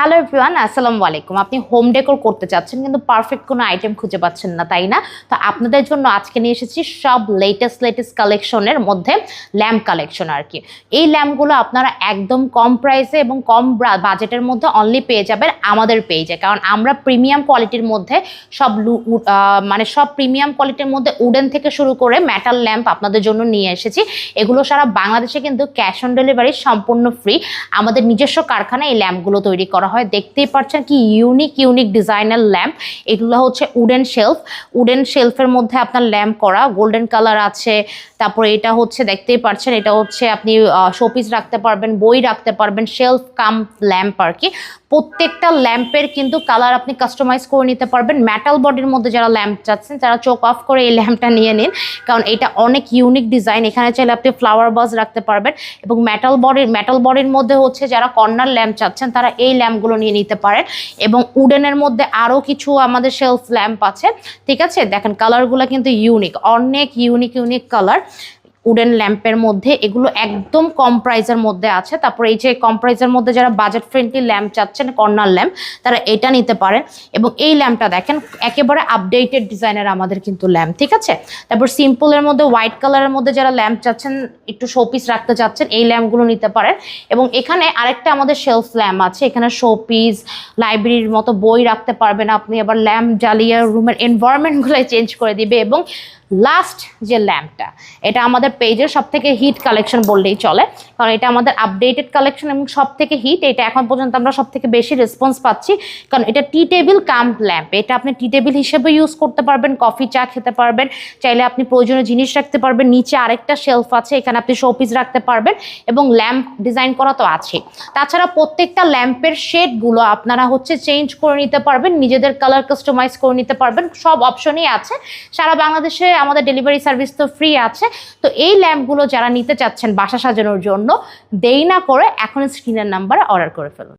Hello everyone, আসসালামু আলাইকুম। আপনি হোম ডেকোর করতে চাচ্ছেন কিন্তু পারফেক্ট কোনো আইটেম খুঁজে পাচ্ছেন না, তাই না? তো আপনাদের জন্য আজকে নিয়ে এসেছি সব লেটেস্ট কালেকশনের মধ্যে ল্যাম্প কালেকশন আর কি। এই ল্যাম্পগুলো আপনারা একদম কম প্রাইসে এবং কম বাজেটের মধ্যে অনলি পেয়ে যাবেন আমাদের পেজে, কারণ আমরা প্রিমিয়াম কোয়ালিটির মধ্যে সব প্রিমিয়াম কোয়ালিটির মধ্যে উডেন থেকে শুরু করে মেটাল ল্যাম্প আপনাদের জন্য নিয়ে এসেছি। এগুলো সারা বাংলাদেশে কিন্তু ক্যাশ অন ডেলিভারি সম্পূর্ণ ফ্রি। আমাদের নিজস্ব কারখানায় এই ল্যাম্পগুলো তৈরি করা হয়। দেখতেই পাচ্ছেন কি ইউনিক ডিজাইনার ল্যাম্প। এগুলো হচ্ছে উডেন শেলফের মধ্যে আপনার ল্যাম্প করা, গোল্ডেন কালার আছে। তারপরে এটা হচ্ছে দেখতেই পাচ্ছেন, এটা হচ্ছে আপনি শোপিস রাখতে পারবেন, বই রাখতে পারবেন, শেলফ কাম ল্যাম্প আর কি। প্রত্যেকটা ল্যাম্পের কিন্তু কালার আপনি কাস্টমাইজ করে নিতে পারবেন। মেটাল বডির মধ্যে যারা ল্যাম্প চাচ্ছেন তারা চোখ অফ করে এই ল্যাম্পটা নিয়ে নিন, কারণ এটা অনেক ইউনিক ডিজাইন। এখানে চাইলে আপনি ফ্লাওয়ার বাজ রাখতে পারবেন। এবং মেটাল বডির মধ্যে হচ্ছে যারা কর্নার ল্যাম্প চাচ্ছেন তারা এই ল্যাম্পগুলো নিয়ে নিতে পারেন। এবং উডেনের মধ্যে আরও কিছু আমাদের শেলফ ল্যাম্প আছে, ঠিক আছে? দেখেন কালারগুলো কিন্তু অনেক ইউনিক কালার উডেন ল্যাম্পের মধ্যে। এগুলো একদম কম প্রাইসের মধ্যে আছে। তারপর এই যে কম প্রাইসের মধ্যে যারা বাজেট ফ্রেন্ডলি ল্যাম্প চাচ্ছেন, কর্নার ল্যাম্প, তারা এটা নিতে পারেন। এবং এই ল্যাম্পটা দেখেন একেবারে আপডেটেড ডিজাইনের আমাদের কিন্তু ল্যাম্প, ঠিক আছে? তারপর সিম্পলের মধ্যে হোয়াইট কালারের মধ্যে যারা ল্যাম্প চাচ্ছেন, একটু শোপিস রাখতে চাচ্ছেন, এই ল্যাম্পগুলো নিতে পারেন। এবং এখানে আরেকটা আমাদের শেলফ ল্যাম্প আছে। এখানে শোপিস, লাইব্রেরির মতো বই রাখতে পারবেন আপনি। আবার ল্যাম্প জ্বালিয়ে রুমের এনভায়রনমেন্টগুলো চেঞ্জ করে দিবে। এবং লাস্ট যে ল্যাম্পটা, এটা আমাদের পেজের সব থেকে হিট কালেকশন বললেই চলে, কারণ এটা আমাদের আপডেটেড কালেকশন এবং সব থেকে হিট। এটা এখন পর্যন্ত আমরা সব থেকে বেশি রেসপন্স পাচ্ছি, কারণ এটা টি টেবিল কাম ল্যাম্প। এটা আপনি টি টেবিল হিসেবে ইউজ করতে পারবেন, কফি চা খেতে পারবেন, চাইলে আপনি প্রয়োজনীয় জিনিস রাখতে পারবেন। নিচে আরেকটা শেলফ আছে, এখানে আপনি শোপিস রাখতে পারবেন। এবং ল্যাম্প ডিজাইন করা তো আছে। তাছাড়া প্রত্যেকটা ল্যাম্পের শেডগুলো আপনারা হচ্ছে চেঞ্জ করে নিতে পারবেন, নিজেদের কালার কাস্টমাইজ করে নিতে পারবেন। সব অপশনই আছে। সারা বাংলাদেশে আমাদের ডেলিভারি সার্ভিস তো ফ্রি আছে। তো এই ল্যাম্পগুলো যারা নিতে চাচ্ছেন বাসা সাজানোর জন্য, দেরি না করে এখন স্ক্রিনের নাম্বারে অর্ডার করে ফেলুন।